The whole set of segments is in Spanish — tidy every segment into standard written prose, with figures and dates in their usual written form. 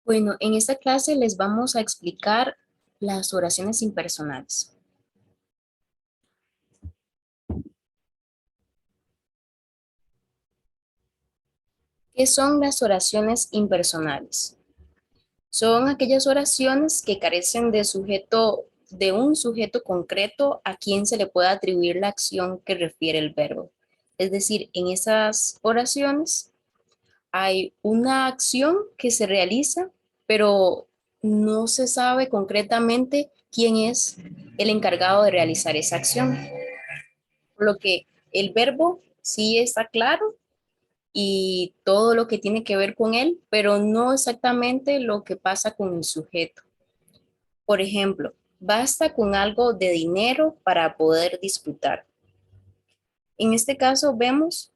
Bueno, en esta clase les vamos a explicar las oraciones impersonales. ¿Qué son las oraciones impersonales? Son aquellas oraciones que carecen de un sujeto concreto a quien se le pueda atribuir la acción que refiere el verbo. Es decir, en esas oraciones hay una acción que se realiza, pero no se sabe concretamente quién es el encargado de realizar esa acción. Por lo que el verbo sí está claro y todo lo que tiene que ver con él, pero no exactamente lo que pasa con el sujeto. Por ejemplo, basta con algo de dinero para poder disfrutar. En este caso vemos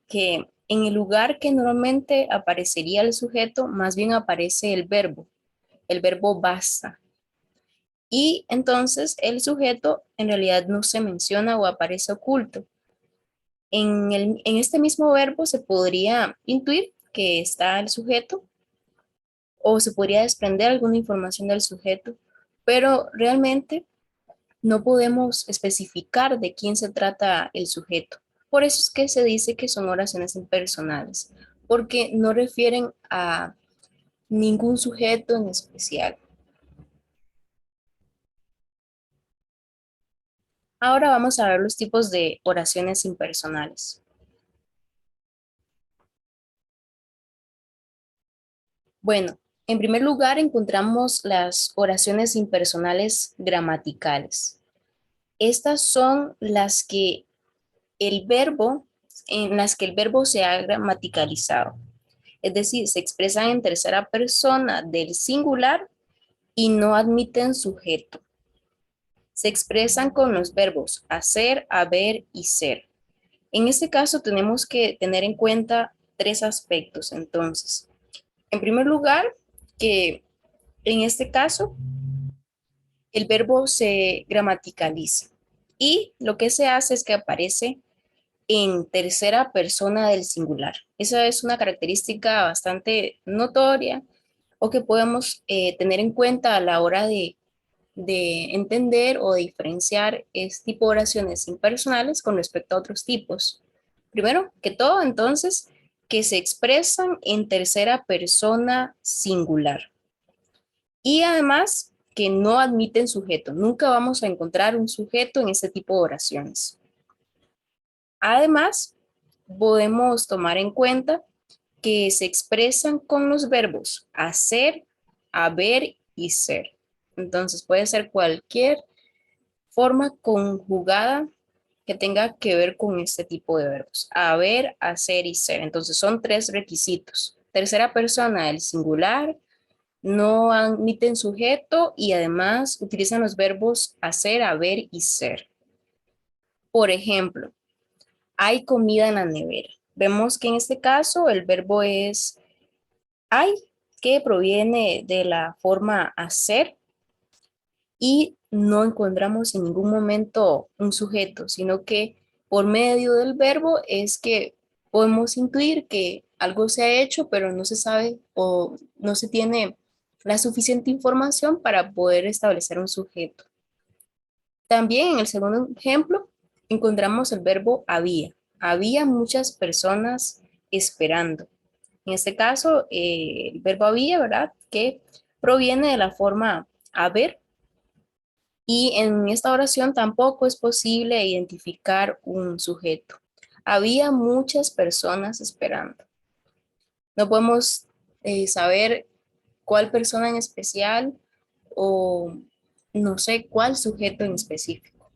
que en el lugar que normalmente aparecería el sujeto, más bien aparece el verbo basta. Y entonces el sujeto en realidad no se menciona o aparece oculto. En este mismo verbo se podría intuir que está el sujeto o se podría desprender alguna información del sujeto, pero realmente no podemos especificar de quién se trata el sujeto. Por eso es que se dice que son oraciones impersonales, porque no refieren a ningún sujeto en especial. Ahora vamos a ver los tipos de oraciones impersonales. Bueno, en primer lugar encontramos las oraciones impersonales gramaticales. Estas son en las que el verbo se ha gramaticalizado. Es decir, se expresan en tercera persona del singular y no admiten sujeto. Se expresan con los verbos hacer, haber y ser. En este caso tenemos que tener en cuenta tres aspectos. Entonces, en primer lugar, que en este caso el verbo se gramaticaliza y lo que se hace es que aparece en tercera persona del singular. Esa es una característica bastante notoria o que podemos tener en cuenta a la hora de entender o de diferenciar este tipo de oraciones impersonales con respecto a otros tipos. Primero que todo, entonces, que se expresan en tercera persona singular. Y además, que no admiten sujeto. Nunca vamos a encontrar un sujeto en este tipo de oraciones. Además, podemos tomar en cuenta que se expresan con los verbos hacer, haber y ser. Entonces puede ser cualquier forma conjugada que tenga que ver con este tipo de verbos. Haber, hacer y ser. Entonces son tres requisitos. Tercera persona del singular, no admiten sujeto y además utilizan los verbos hacer, haber y ser. Por ejemplo, hay comida en la nevera. Vemos que en este caso el verbo es hay, que proviene de la forma hacer y no encontramos en ningún momento un sujeto, sino que por medio del verbo es que podemos intuir que algo se ha hecho, pero no se sabe o no se tiene la suficiente información para poder establecer un sujeto. También en el segundo ejemplo encontramos el verbo había. Había muchas personas esperando. En este caso, el verbo había, ¿verdad? Que proviene de la forma haber y en esta oración tampoco es posible identificar un sujeto. Había muchas personas esperando. No podemos saber cuál persona en especial o no sé cuál sujeto en específico.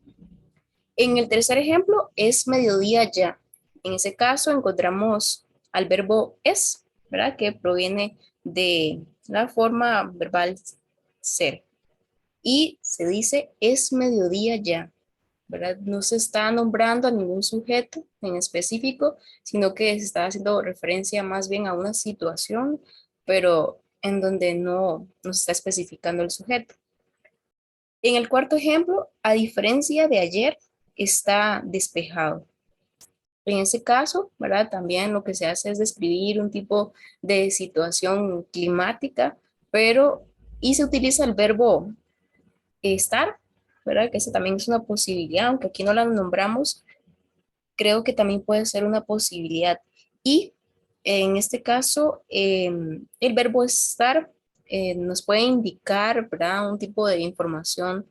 En el tercer ejemplo es mediodía ya. En ese caso encontramos al verbo es, ¿verdad? Que proviene de la forma verbal ser. Y se dice es mediodía ya, ¿verdad? No se está nombrando a ningún sujeto en específico, sino que se está haciendo referencia más bien a una situación, pero en donde no se está especificando el sujeto. En el cuarto ejemplo, a diferencia de ayer, está despejado. En ese caso, ¿verdad? También lo que se hace es describir un tipo de situación climática, pero y se utiliza el verbo estar, ¿verdad? Que esa también es una posibilidad, aunque aquí no la nombramos, creo que también puede ser una posibilidad. Y en este caso, el verbo estar nos puede indicar, ¿verdad? Un tipo de información,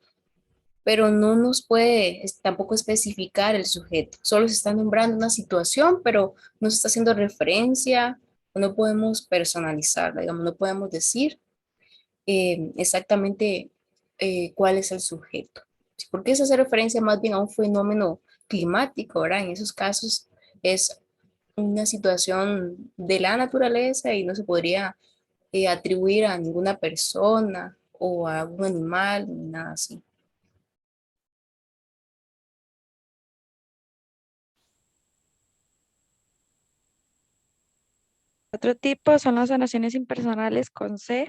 pero no nos puede tampoco especificar el sujeto. Solo se está nombrando una situación, pero no se está haciendo referencia, no podemos personalizarla, digamos, no podemos decir exactamente cuál es el sujeto. Sí, porque eso hace referencia más bien a un fenómeno climático, ¿verdad? En esos casos es una situación de la naturaleza y no se podría atribuir a ninguna persona o a algún animal, ni nada así. Otro tipo son las oraciones impersonales con C.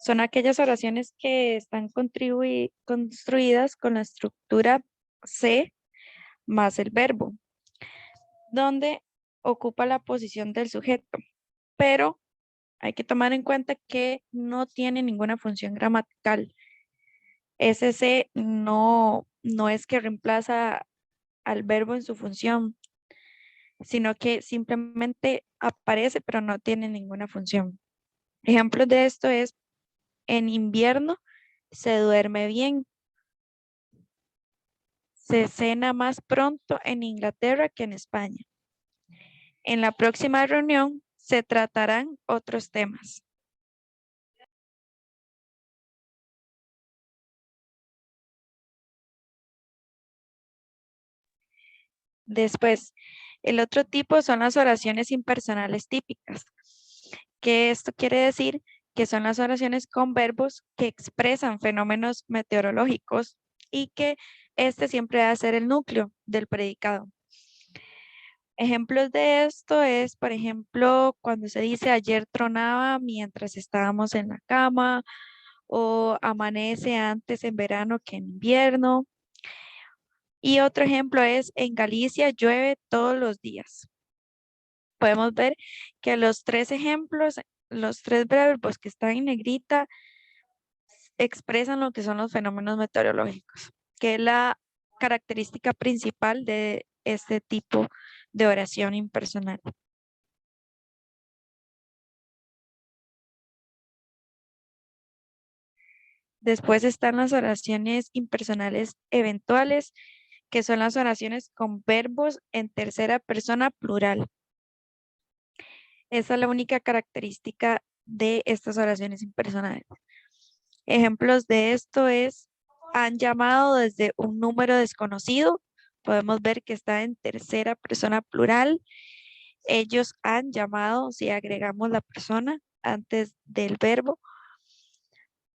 Son aquellas oraciones que están construidas con la estructura C más el verbo, donde ocupa la posición del sujeto, pero hay que tomar en cuenta que no tiene ninguna función gramatical. Ese C no es que reemplaza al verbo en su función, sino que simplemente aparece, pero no tiene ninguna función. Ejemplos de esto es: en invierno se duerme bien, se cena más pronto en Inglaterra que en España. En la próxima reunión se tratarán otros temas. Después, el otro tipo son las oraciones impersonales típicas, que esto quiere decir que son las oraciones con verbos que expresan fenómenos meteorológicos y que este siempre va a ser el núcleo del predicado. Ejemplos de esto es, por ejemplo, cuando se dice ayer tronaba mientras estábamos en la cama o amanece antes en verano que en invierno. Y otro ejemplo es en Galicia llueve todos los días. Podemos ver que los tres ejemplos, los tres verbos que están en negrita expresan lo que son los fenómenos meteorológicos, que es la característica principal de este tipo de oración impersonal. Después están las oraciones impersonales eventuales, que son las oraciones con verbos en tercera persona plural. Esa es la única característica de estas oraciones impersonales. Ejemplos de esto es, han llamado desde un número desconocido. Podemos ver que está en tercera persona plural. Ellos han llamado, si agregamos la persona antes del verbo.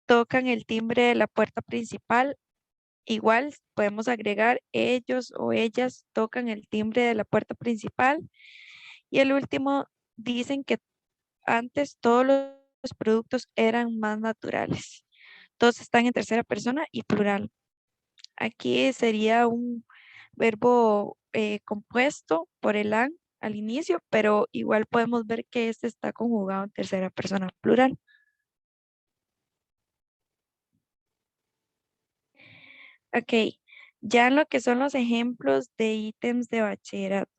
Tocan el timbre de la puerta principal. Igual podemos agregar ellos o ellas tocan el timbre de la puerta principal. Y el último, dicen que antes todos los productos eran más naturales. Todos están en tercera persona y plural. Aquí sería un verbo compuesto por el an al inicio, pero igual podemos ver que este está conjugado en tercera persona plural. Ok, ya en lo que son los ejemplos de ítems de bachillerato.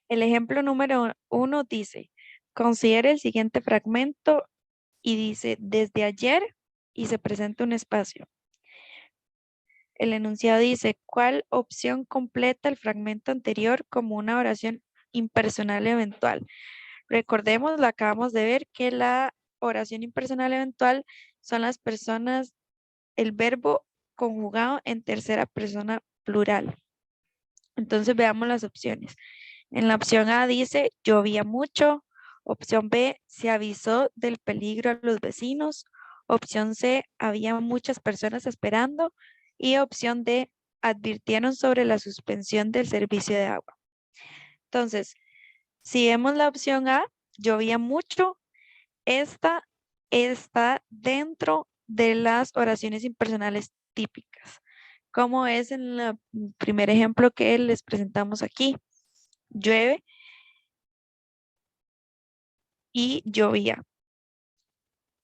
El ejemplo número 1 dice, considere el siguiente fragmento y dice, desde ayer y se presenta un espacio. El enunciado dice, ¿cuál opción completa el fragmento anterior como una oración impersonal eventual? Recordemos, lo acabamos de ver, que la oración impersonal eventual son las personas, el verbo conjugado en tercera persona plural. Entonces veamos las opciones. En la opción A dice, llovía mucho. Opción B, se avisó del peligro a los vecinos. Opción C, había muchas personas esperando. Y opción D, advirtieron sobre la suspensión del servicio de agua. Entonces, si vemos la opción A, llovía mucho, esta está dentro de las oraciones impersonales típicas, como es en el primer ejemplo que les presentamos aquí. Llueve y llovía.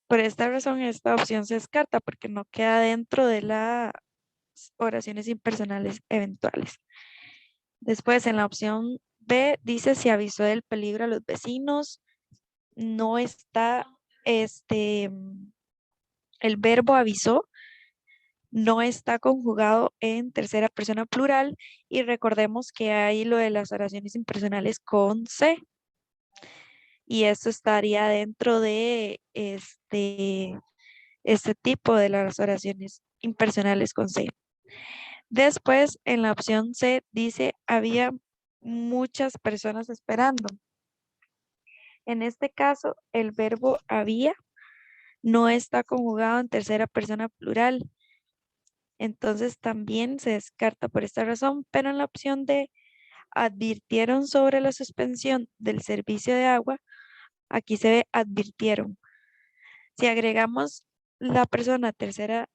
Por esta razón, esta opción se descarta porque no queda dentro de las oraciones impersonales eventuales. Después, en la opción B, dice si avisó del peligro a los vecinos. No está, el verbo avisó no está conjugado en tercera persona plural y recordemos que hay lo de las oraciones impersonales con C y esto estaría dentro de este tipo de las oraciones impersonales con C. Después, en la opción C dice, había muchas personas esperando. En este caso, el verbo había no está conjugado en tercera persona plural. Entonces también se descarta por esta razón, pero en la opción D advirtieron sobre la suspensión del servicio de agua, aquí se ve advirtieron. Si agregamos la persona tercera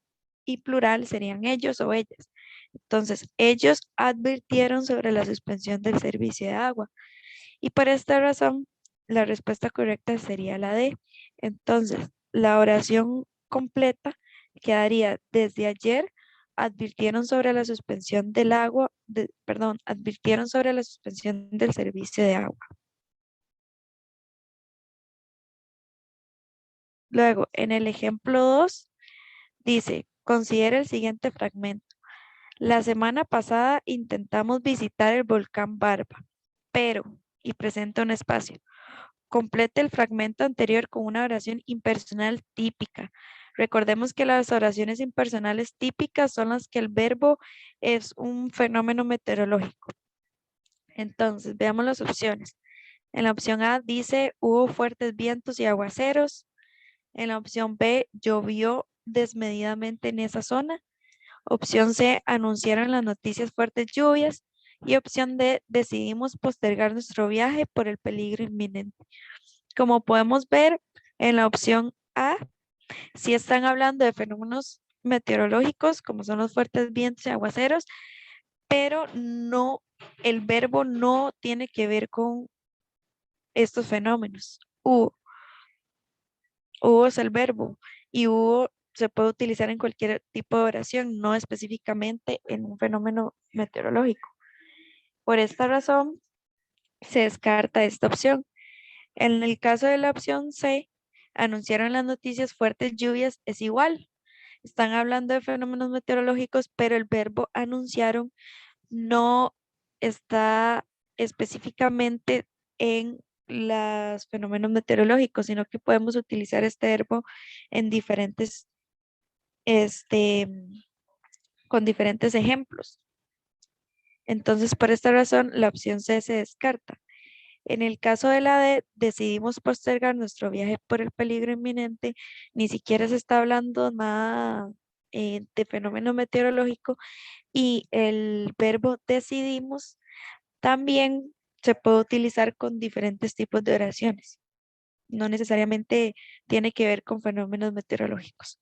y plural serían ellos o ellas. Entonces, ellos advirtieron sobre la suspensión del servicio de agua. Y por esta razón, la respuesta correcta sería la D. Entonces, la oración completa quedaría desde ayer advirtieron sobre la suspensión del agua, perdón, advirtieron sobre la suspensión del servicio de agua. Luego, en el ejemplo 2, dice, considera el siguiente fragmento. La semana pasada intentamos visitar el volcán Barba, pero, y presenta un espacio. Complete el fragmento anterior con una oración impersonal típica. Recordemos que las oraciones impersonales típicas son las que el verbo es un fenómeno meteorológico. Entonces, veamos las opciones. En la opción A dice, hubo fuertes vientos y aguaceros. En la opción B, llovió desmedidamente en esa zona. Opción C, anunciaron las noticias fuertes lluvias. Y opción D, decidimos postergar nuestro viaje por el peligro inminente. Como podemos ver en la opción A, si están hablando de fenómenos meteorológicos como son los fuertes vientos y aguaceros, pero no, el verbo no tiene que ver con estos fenómenos. Hubo es el verbo y hubo se puede utilizar en cualquier tipo de oración, no específicamente en un fenómeno meteorológico. Por esta razón, se descarta esta opción. En el caso de la opción C, anunciaron las noticias fuertes lluvias, es igual. Están hablando de fenómenos meteorológicos, pero el verbo anunciaron no está específicamente en los fenómenos meteorológicos, sino que podemos utilizar este verbo en diferentes, este, con diferentes ejemplos. Entonces, por esta razón, la opción C se descarta. En el caso de la D, decidimos postergar nuestro viaje por el peligro inminente. Ni siquiera se está hablando nada de fenómeno meteorológico y el verbo decidimos también se puede utilizar con diferentes tipos de oraciones. No necesariamente tiene que ver con fenómenos meteorológicos.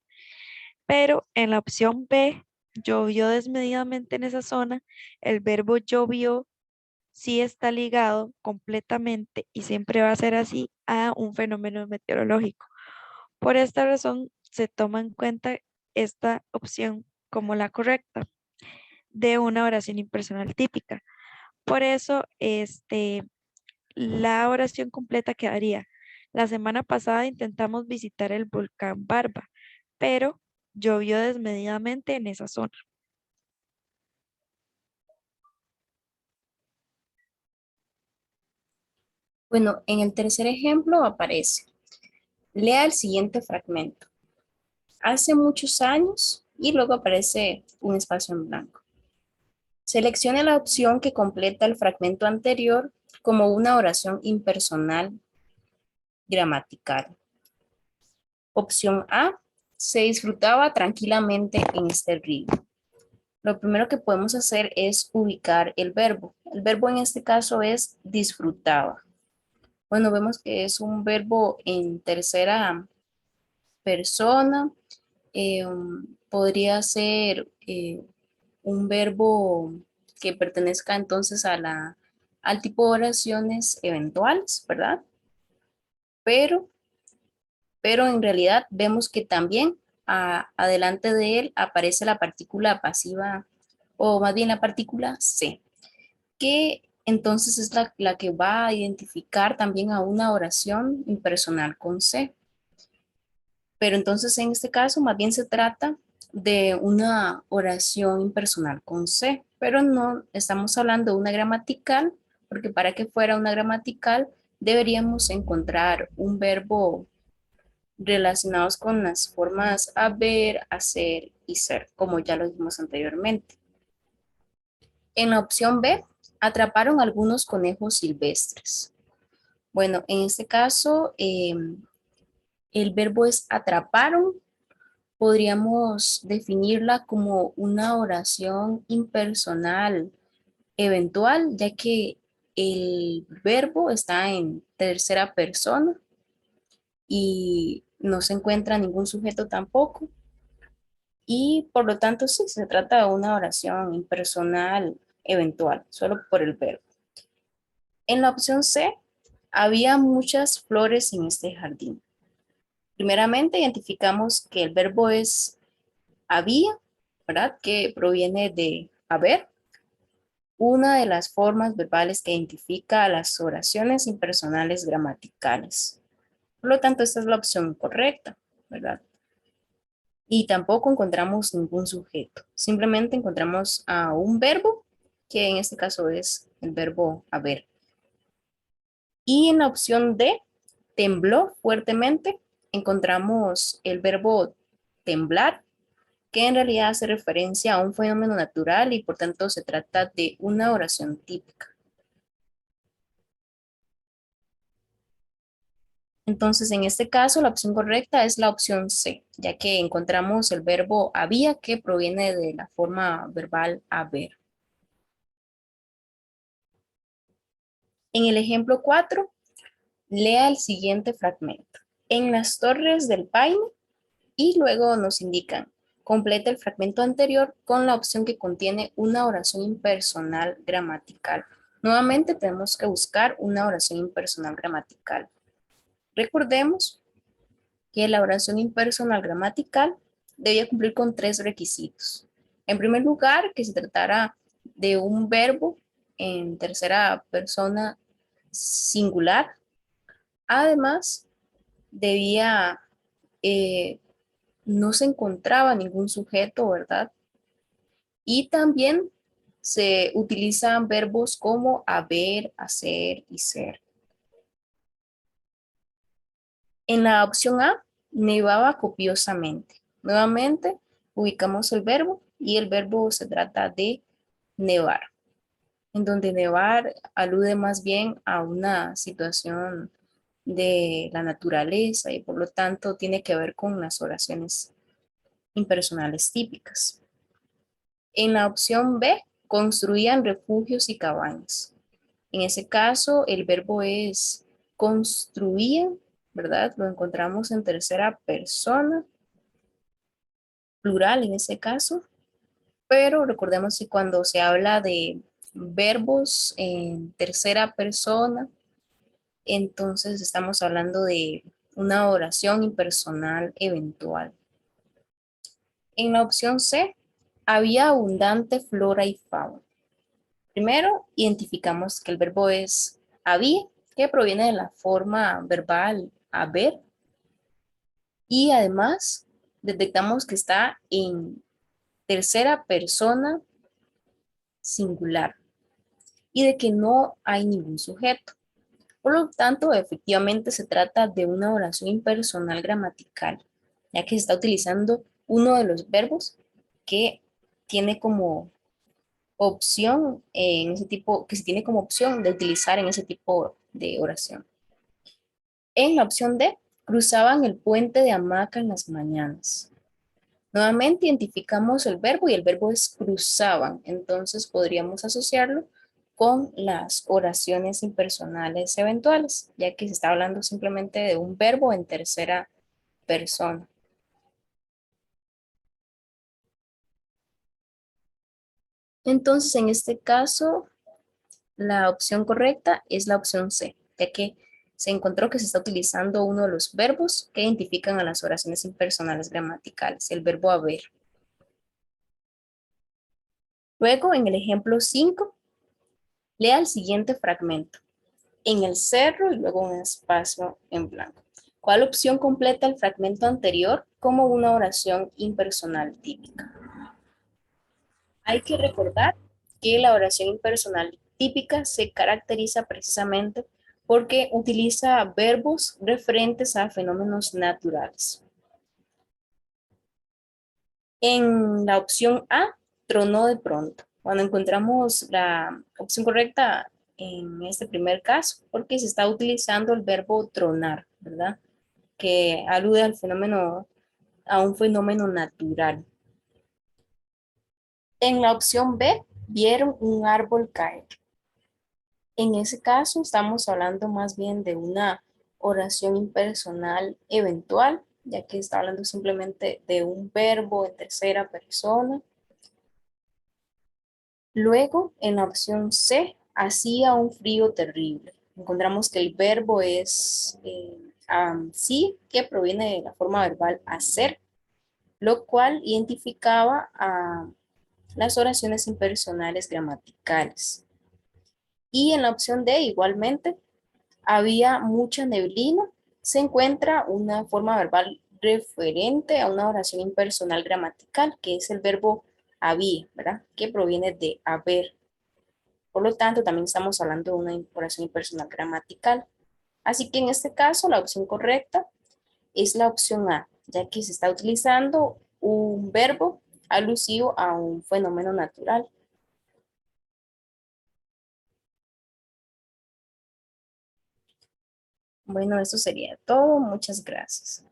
Pero en la opción B, llovió desmedidamente en esa zona, el verbo llovió sí está ligado completamente y siempre va a ser así a un fenómeno meteorológico. Por esta razón, se toma en cuenta esta opción como la correcta de una oración impersonal típica. Por eso, la oración completa quedaría. La semana pasada intentamos visitar el volcán Barba, pero llovió desmedidamente en esa zona. Bueno, en el tercer ejemplo aparece, lea el siguiente fragmento. Hace muchos años y luego aparece un espacio en blanco. Seleccione la opción que completa el fragmento anterior como una oración impersonal gramatical. Opción A, se disfrutaba tranquilamente en este río. Lo primero que podemos hacer es ubicar el verbo. El verbo en este caso es disfrutaba. Bueno, vemos que es un verbo en tercera persona. Podría ser un verbo que pertenezca entonces al tipo de oraciones eventuales, ¿verdad? pero, pero en realidad vemos que también adelante de él aparece la partícula pasiva, o más bien la partícula se, que entonces es la que va a identificar también a una oración impersonal con se. Pero entonces en este caso más bien se trata de una oración impersonal con se, pero no estamos hablando de una gramatical, porque para que fuera una gramatical deberíamos encontrar un verbo relacionados con las formas haber, hacer y ser, como ya lo dijimos anteriormente. En la opción B, atraparon algunos conejos silvestres. Bueno, en este caso, el verbo es atraparon. Podríamos definirla como una oración impersonal eventual, ya que el verbo está en tercera persona y no se encuentra ningún sujeto tampoco. Y por lo tanto, sí, se trata de una oración impersonal eventual, solo por el verbo. En la opción C, había muchas flores en este jardín. Primeramente, identificamos que el verbo es había, ¿verdad? Que proviene de haber, una de las formas verbales que identifica a las oraciones impersonales gramaticales. Por lo tanto, esta es la opción correcta, ¿verdad? Y tampoco encontramos ningún sujeto. Simplemente encontramos a un verbo, que en este caso es el verbo haber. Y en la opción D, tembló fuertemente, encontramos el verbo temblar, que en realidad hace referencia a un fenómeno natural y por tanto se trata de una oración típica. Entonces, en este caso, la opción correcta es la opción C, ya que encontramos el verbo había que proviene de la forma verbal haber. En el ejemplo 4, lea el siguiente fragmento. En las Torres del Paine, y luego nos indican, completa el fragmento anterior con la opción que contiene una oración impersonal gramatical. Nuevamente tenemos que buscar una oración impersonal gramatical. Recordemos que la oración impersonal gramatical debía cumplir con tres requisitos. En primer lugar, que se tratara de un verbo en tercera persona singular. Además, debía, no se encontraba ningún sujeto, ¿verdad? Y también se utilizan verbos como haber, hacer y ser. En la opción A, nevaba copiosamente. Nuevamente, ubicamos el verbo y el verbo se trata de nevar, en donde nevar alude más bien a una situación de la naturaleza y por lo tanto tiene que ver con las oraciones impersonales típicas. En la opción B, construían refugios y cabañas. En ese caso, el verbo es construían, ¿verdad? Lo encontramos en tercera persona, plural en ese caso, pero recordemos que cuando se habla de verbos en tercera persona, entonces estamos hablando de una oración impersonal eventual. En la opción C, había abundante flora y fauna. Primero, identificamos que el verbo es había, que proviene de la forma verbal haber, y además detectamos que está en tercera persona singular y de que no hay ningún sujeto. Por lo tanto, efectivamente se trata de una oración impersonal gramatical, ya que se está utilizando uno de los verbos que tiene como opción en ese tipo, que se tiene como opción de utilizar en ese tipo de oración. En la opción D, cruzaban el puente de hamaca en las mañanas. Nuevamente identificamos el verbo y el verbo es cruzaban, entonces podríamos asociarlo con las oraciones impersonales eventuales, ya que se está hablando simplemente de un verbo en tercera persona. Entonces, en este caso, la opción correcta es la opción C, ya que se encontró que se está utilizando uno de los verbos que identifican a las oraciones impersonales gramaticales, el verbo haber. Luego, en el ejemplo 5, lea el siguiente fragmento. En el cerro y luego un espacio en blanco. ¿Cuál opción completa el fragmento anterior como una oración impersonal típica? Hay que recordar que la oración impersonal típica se caracteriza precisamente porque utiliza verbos referentes a fenómenos naturales. En la opción A, tronó de pronto. Cuando encontramos la opción correcta en este primer caso, porque se está utilizando el verbo tronar, ¿verdad? Que alude al fenómeno, a un fenómeno natural. En la opción B, vieron un árbol caer. En ese caso, estamos hablando más bien de una oración impersonal eventual, ya que está hablando simplemente de un verbo en tercera persona. Luego, en la opción C, hacía un frío terrible. Encontramos que el verbo es sí, que proviene de la forma verbal hacer, lo cual identificaba a las oraciones impersonales gramaticales. Y en la opción D, igualmente, había mucha neblina. Se encuentra una forma verbal referente a una oración impersonal gramatical, que es el verbo había, ¿verdad? Que proviene de haber. Por lo tanto, también estamos hablando de una oración impersonal gramatical. Así que en este caso, la opción correcta es la opción A, ya que se está utilizando un verbo alusivo a un fenómeno natural. Bueno, eso sería todo. Muchas gracias.